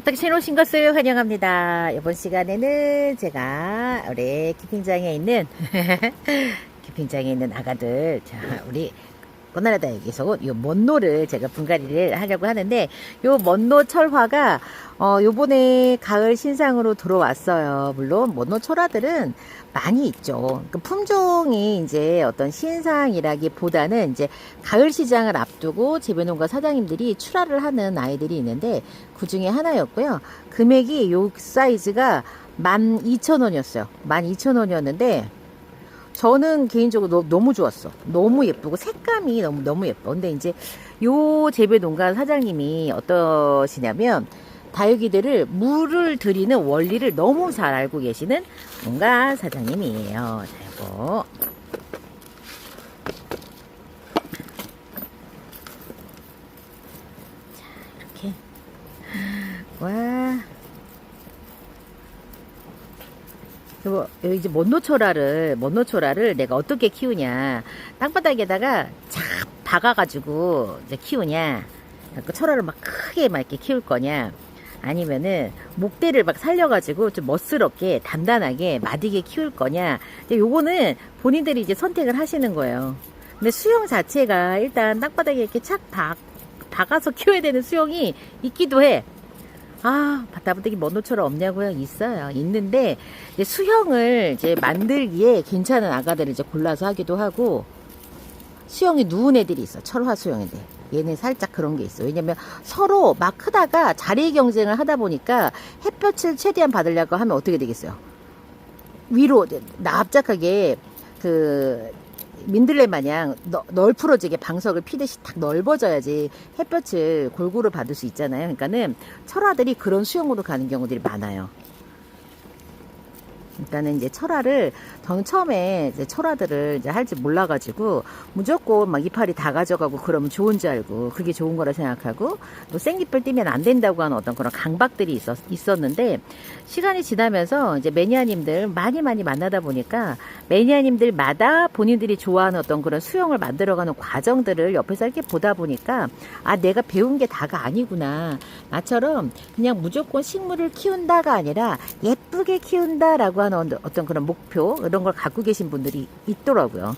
당신 오신 것을 환영합니다. 이번 시간에는 제가 우리 키핑장에 있는 키핑장에 있는 아가들, 자, 우리 꽃나라다육에서 요 먼노를 제가 분갈이를 하려고 하는데, 요 먼노 철화가 요번에 가을 신상으로 들어왔어요. 물론 먼노 철화들은 많이 있죠. 그 품종이 이제 어떤 신상이라기보다는 이제 가을 시장을 앞두고 재배농가 사장님들이 출하를 하는 아이들이 있는데, 그 중에 하나였고요. 금액이 요 사이즈가 12,000원이었어요. 12,000원이었는데 저는 개인적으로 너무 좋았어. 너무 예쁘고 색감이 너무 예뻐. 근데 이제 요 재배 농가 사장님이 어떠시냐면, 다육이들을 물을 들이는 원리를 너무 잘 알고 계시는 농가 사장님이에요. 자, 이거. 자, 이렇게. 와. 여기 이제 먼노초라를 내가 어떻게 키우냐. 땅바닥에다가 착 박아가지고 이제 키우냐. 그 철화를 막 크게 막 이렇게 키울 거냐. 아니면은 목대를 막 살려가지고 좀 멋스럽게 단단하게 마디게 키울 거냐. 요거는 본인들이 이제 선택을 하시는 거예요. 근데 수영 자체가 일단 땅바닥에 이렇게 착 박아서 키워야 되는 수영이 있기도 해. 아, 바다부대기 먼노처럼 없냐고요? 있어요. 있는데, 이제 수형을 이제 만들기에 괜찮은 아가들을 이제 골라서 하기도 하고, 수형이 누운 애들이 있어. 철화 수형인데. 얘는 살짝 그런 게 있어. 왜냐면 서로 막 크다가 자리 경쟁을 하다 보니까 햇볕을 최대한 받으려고 하면 어떻게 되겠어요? 위로, 납작하게, 민들레 마냥 널프러지게 방석을 피듯이 딱 넓어져야지 햇볕을 골고루 받을 수 있잖아요. 그러니까는 철화들이 그런 수영으로 가는 경우들이 많아요. 그러니까는 이제 철화를, 저는 처음에 이제 철화들을 이제 할지 몰라가지고 무조건 막 이파리 다 가져가고 그러면 좋은 줄 알고 그게 좋은 거라 생각하고, 또 생깃불 띄면 안 된다고 하는 어떤 그런 강박들이 있었는데, 시간이 지나면서 이제 매니아님들 많이 만나다 보니까 매니아님들마다 본인들이 좋아하는 어떤 그런 수영을 만들어가는 과정들을 옆에서 이렇게 보다 보니까, 아, 내가 배운 게 다가 아니구나. 나처럼 그냥 무조건 식물을 키운다가 아니라 예쁘게 키운다라고 하는 어떤 그런 목표, 이런 걸 갖고 계신 분들이 있더라고요.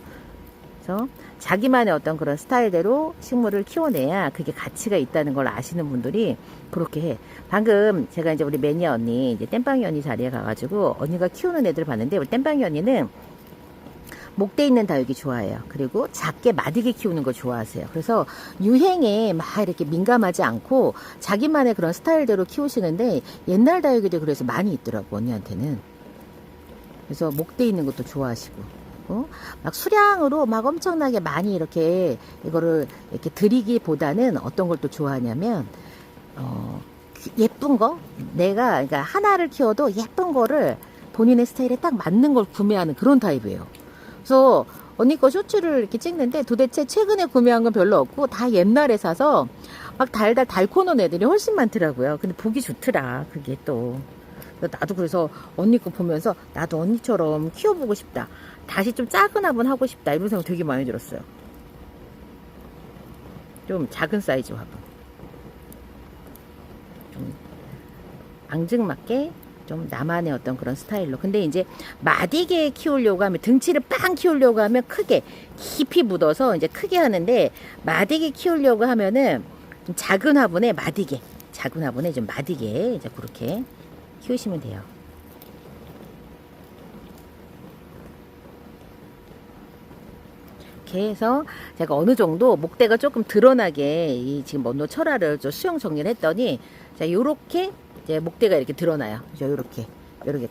그래서 자기만의 어떤 그런 스타일대로 식물을 키워내야 그게 가치가 있다는 걸 아시는 분들이 그렇게 해. 방금 제가 이제 우리 매니아 언니, 이제 땜빵이 언니 자리에 가가지고 언니가 키우는 애들 봤는데, 우리 땜빵이 언니는 목대 있는 다육이 좋아해요. 그리고 작게 마디게 키우는 거 좋아하세요. 그래서 유행에 막 이렇게 민감하지 않고 자기만의 그런 스타일대로 키우시는데, 옛날 다육이들 그래서 많이 있더라고, 언니한테는. 그래서 목대 있는 것도 좋아하시고, 막 수량으로 막 엄청나게 많이 이렇게 이거를 이렇게 드리기보다는 어떤 걸 또 좋아하냐면, 예쁜 거? 내가, 그러니까 하나를 키워도 예쁜 거를 본인의 스타일에 딱 맞는 걸 구매하는 그런 타입이에요. 그래서 언니 거 쇼츠를 이렇게 찍는데 도대체 최근에 구매한 건 별로 없고 다 옛날에 사서 막 달고 노는 애들이 훨씬 많더라고요. 근데 보기 좋더라, 그게 또. 나도 그래서 언니 거 보면서 나도 언니처럼 키워보고 싶다. 다시 좀 작은 화분 하고 싶다. 이런 생각 되게 많이 들었어요. 좀 작은 사이즈 화분. 좀 앙증맞게 좀 나만의 어떤 그런 스타일로. 근데 이제 마디게 키우려고 하면, 등치를 빵 키우려고 하면 크게 깊이 묻어서 이제 크게 하는데, 마디게 키우려고 하면은 좀 작은 화분에 마디게, 작은 화분에 좀 마디게 이제 그렇게 키우시면 돼요. 이렇게 해서 제가 어느 정도 목대가 조금 드러나게 이 지금 먼노 철화를 좀 수영 정리를 했더니, 자, 요렇게 이제 목대가 이렇게 드러나요. 요렇게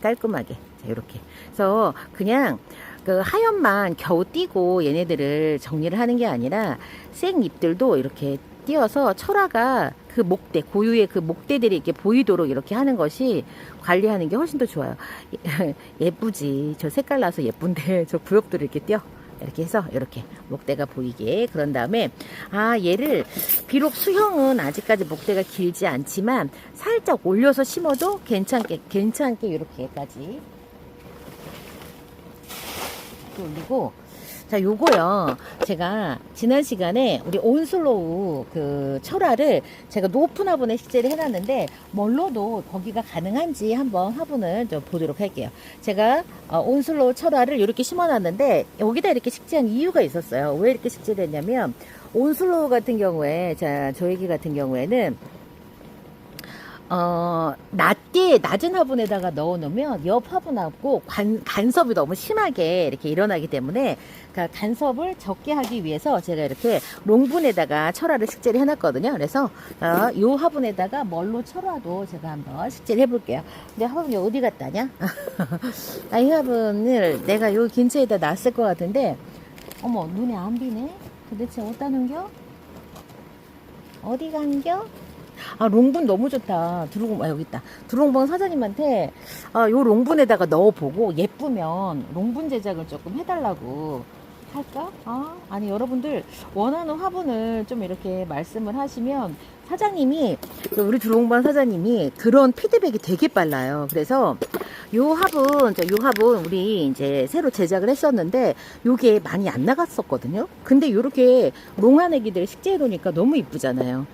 깔끔하게. 자, 요렇게. 그래서 그냥 그 하얀만 겨우 띄고 얘네들을 정리를 하는 게 아니라 생잎들도 이렇게 띄어서 철화가 그 목대, 고유의 그 목대들이 이렇게 보이도록 이렇게 하는 것이, 관리하는 게 훨씬 더 좋아요. 예쁘지. 저 색깔 나서 예쁜데 저 구엽들을 이렇게 띄어. 이렇게 해서 이렇게 목대가 보이게. 그런 다음에, 아, 얘를 비록 수형은 아직까지 목대가 길지 않지만 살짝 올려서 심어도 괜찮게 이렇게까지 올리고, 자, 요거요. 제가 지난 시간에 우리 온슬로우 그 철화를 제가 높은 화분에 식재를 해놨는데 뭘로도 거기가 가능한지 한번 화분을 좀 보도록 할게요. 제가 온슬로우 철화를 이렇게 심어놨는데 여기다 이렇게 식재한 이유가 있었어요. 왜 이렇게 식재를 했냐면 온슬로우 같은 경우에 자, 저희기 같은 경우에는 낮은 화분에다가 넣어 놓으면 옆 화분하고 간섭이 너무 심하게 이렇게 일어나기 때문에 그러니까 간섭을 적게 하기 위해서 제가 이렇게 롱분에다가 철화를 식재를 해놨거든요. 그래서 이 화분에다가 멀로 철화도 제가 한번 식재를 해볼게요. 근데 화분이 어디 갔다냐? 이 화분을 내가 요 근처에다 놨을 것 같은데 어머 눈에 안 비네? 도대체 어디다 놓겨? 어디 간겨? 롱분 너무 좋다. 여기 있다. 두롱봉 사장님한테, 요 롱분에다가 넣어보고, 예쁘면 롱분 제작을 조금 해달라고 할까? 아니, 여러분들, 원하는 화분을 좀 이렇게 말씀을 하시면, 사장님이, 우리 두롱봉 사장님이 그런 피드백이 되게 빨라요. 그래서, 요 화분, 우리 이제 새로 제작을 했었는데, 요게 많이 안 나갔었거든요? 근데 요렇게 롱한 애기들 식재해 놓으니까 너무 이쁘잖아요.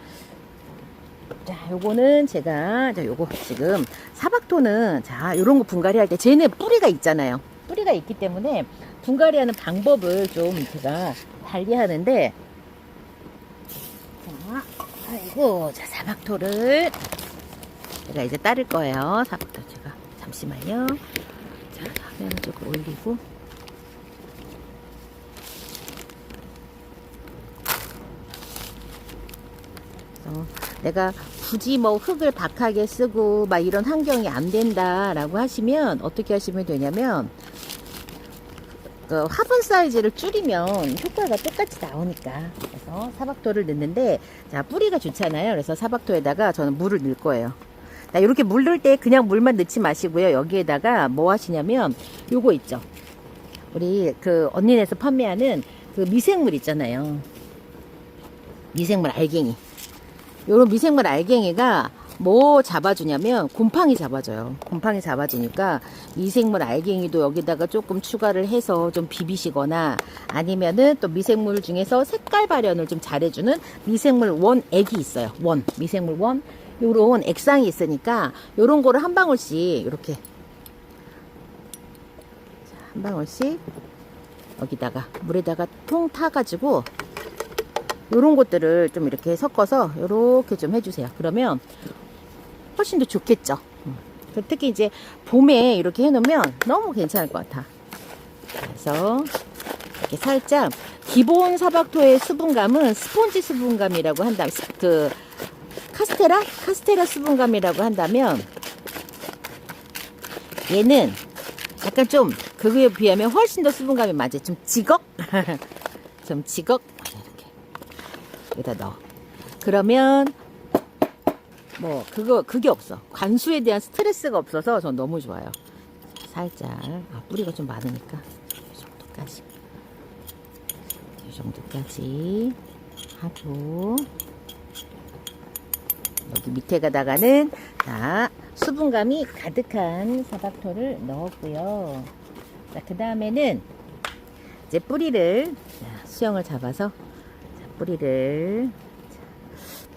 자, 요거는 제가, 요거 지금 사박토는, 자, 요런 거 분갈이 할 때, 쟤는 뿌리가 있잖아요. 뿌리가 있기 때문에 분갈이 하는 방법을 좀 제가 달리 하는데, 자, 아이고, 자, 사박토를 제가 이제 따를 거예요. 사박토 제가. 잠시만요. 자, 화면을 조금 올리고. 내가 굳이 뭐 흙을 박하게 쓰고 막 이런 환경이 안 된다라고 하시면 어떻게 하시면 되냐면 그 화분 사이즈를 줄이면 효과가 똑같이 나오니까 그래서 사박토를 넣는데 자 뿌리가 좋잖아요. 그래서 사박토에다가 저는 물을 넣을 거예요. 자, 이렇게 물 넣을 때 그냥 물만 넣지 마시고요. 여기에다가 뭐 하시냐면 요거 있죠. 우리 그 언니네에서 판매하는 그 미생물 있잖아요. 미생물 알갱이. 요런 미생물 알갱이가 뭐 잡아주냐면 곰팡이 잡아줘요. 곰팡이 잡아주니까 미생물 알갱이도 여기다가 조금 추가를 해서 좀 비비시거나 아니면은 또 미생물 중에서 색깔 발현을 좀 잘해주는 미생물 원액이 있어요. 미생물 원 요런 액상이 있으니까 요런 거를 한 방울씩 이렇게 한 방울씩 여기다가 물에다가 통 타가지고 요런 것들을 좀 이렇게 섞어서 요렇게 좀 해주세요. 그러면 훨씬 더 좋겠죠. 특히 이제 봄에 이렇게 해놓으면 너무 괜찮을 것 같아. 그래서 이렇게 살짝 기본 사박토의 수분감은 스폰지 수분감이라고 한다면 그 카스테라 수분감이라고 한다면 얘는 약간 좀 그거에 비하면 훨씬 더 수분감이 맞아요. 좀 지걱 좀 지걱 여기다 넣어. 그러면 뭐 그게 없어. 관수에 대한 스트레스가 없어서 전 너무 좋아요. 살짝 뿌리가 좀 많으니까 이 정도까지 하고 여기 밑에가다가는 자 수분감이 가득한 사박토를 넣었고요. 자, 그 다음에는 이제 뿌리를 수영을 잡아서 뿌리를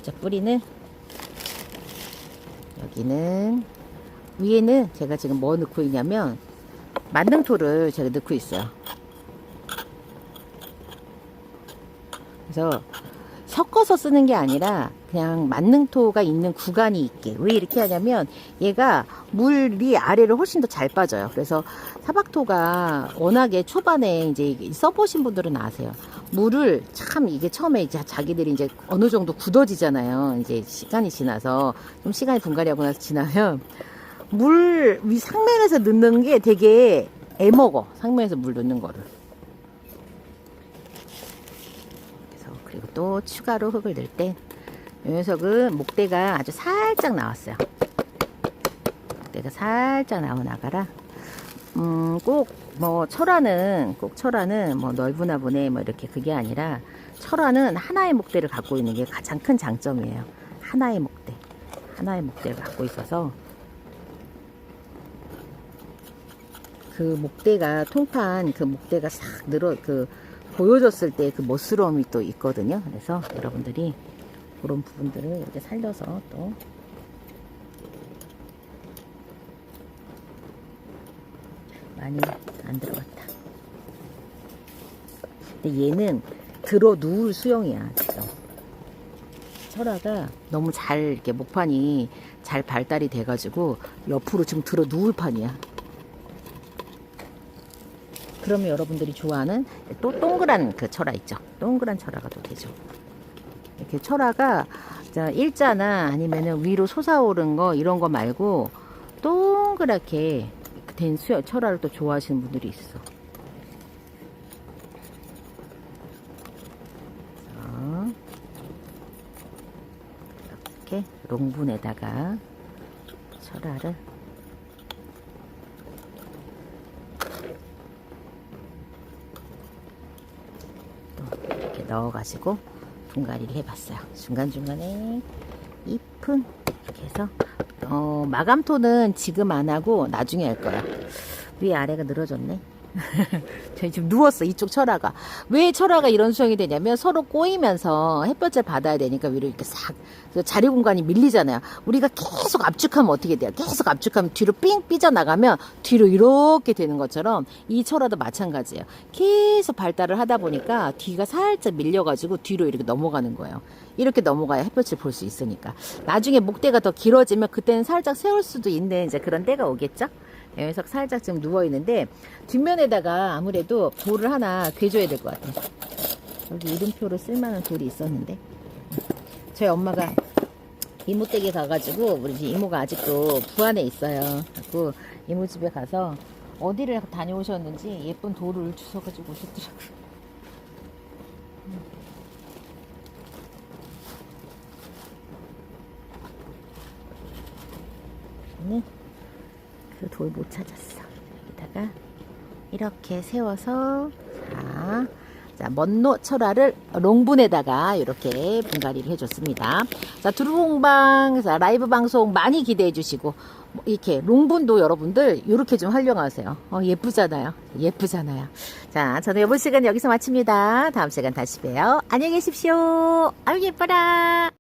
자 뿌리는 여기는 위에는 제가 지금 뭐 넣고 있냐면 만능토를 제가 넣고 있어요. 그래서 섞어서 쓰는 게 아니라 그냥 만능토가 있는 구간이 있게 왜 이렇게 하냐면 얘가 물이 아래로 훨씬 더 잘 빠져요. 그래서 사박토가 워낙에 초반에 이제 써보신 분들은 아세요. 물을 참 이게 처음에 이제 자기들이 이제 어느 정도 굳어지잖아요. 이제 시간이 지나서 좀 시간이 분갈이하고 나서 지나면 물 위 상면에서 넣는 게 되게 애먹어. 상면에서 물 넣는 거를. 그래서 그리고 또 추가로 흙을 넣을 때 이 녀석은 목대가 아주 살짝 나왔어요. 목대가 살짝 나가라. 꼭 뭐 철화는 뭐 넓으나 보네 뭐 이렇게 그게 아니라 철화는 하나의 목대를 갖고 있는 게 가장 큰 장점이에요. 하나의 목대를 갖고 있어서 그 목대가, 통판 그 목대가 싹 보여줬을 때 그 멋스러움이 또 있거든요. 그래서 여러분들이 그런 부분들을 이렇게 살려서 또 많이 안 들어갔다. 근데 얘는 들어 누울 수영이야, 지금. 철화가 너무 잘, 이렇게 목판이 잘 발달이 돼가지고 옆으로 지금 들어 누울 판이야. 그러면 여러분들이 좋아하는 또 동그란 그 철화 있죠. 동그란 철화가 또 되죠. 이렇게 철화가 일자나 아니면은 위로 솟아오른 거 이런 거 말고 동그랗게 된 철화를 또 좋아하시는 분들이 있어. 이렇게 롱분에다가 철화를 또 이렇게 넣어가지고 분갈이를 해봤어요. 중간중간에 잎은 이렇게 해서 마감토는 지금 안 하고 나중에 할 거야. 위아래가 늘어졌네. 저희 지금 누웠어. 이쪽 철화가. 왜 철화가 이런 수영이 되냐면 서로 꼬이면서 햇볕을 받아야 되니까 위로 이렇게 싹 자리 공간이 밀리잖아요. 우리가 계속 압축하면 어떻게 돼요? 계속 압축하면 뒤로 삥 삐져나가면 뒤로 이렇게 되는 것처럼 이 철화도 마찬가지예요. 계속 발달을 하다 보니까 뒤가 살짝 밀려가지고 뒤로 이렇게 넘어가는 거예요. 이렇게 넘어가야 햇볕을 볼 수 있으니까. 나중에 목대가 더 길어지면 그때는 살짝 세울 수도 있는 이제 그런 때가 오겠죠? 여기서 살짝 지금 누워있는데 뒷면에다가 아무래도 돌을 하나 괴줘야 될 것 같아요. 여기 이름표로 쓸만한 돌이 있었는데 저희 엄마가 이모댁에 가가지고 우리 이모가 아직도 부안에 있어요. 그래서 이모 집에 가서 어디를 다녀오셨는지 예쁜 돌을 주워가지고 오셨더라고요. 그 돌 못 찾았어. 여기다가 이렇게 세워서 자 먼노 철화를 롱분에다가 이렇게 분갈이를 해줬습니다. 자 두루봉방 라이브 방송 많이 기대해 주시고 이렇게 롱분도 여러분들 이렇게 좀 활용하세요. 예쁘잖아요. 예쁘잖아요. 자 저는 이번 시간 여기서 마칩니다. 다음 시간 다시 봬요. 안녕히 계십시오. 아유 예뻐라.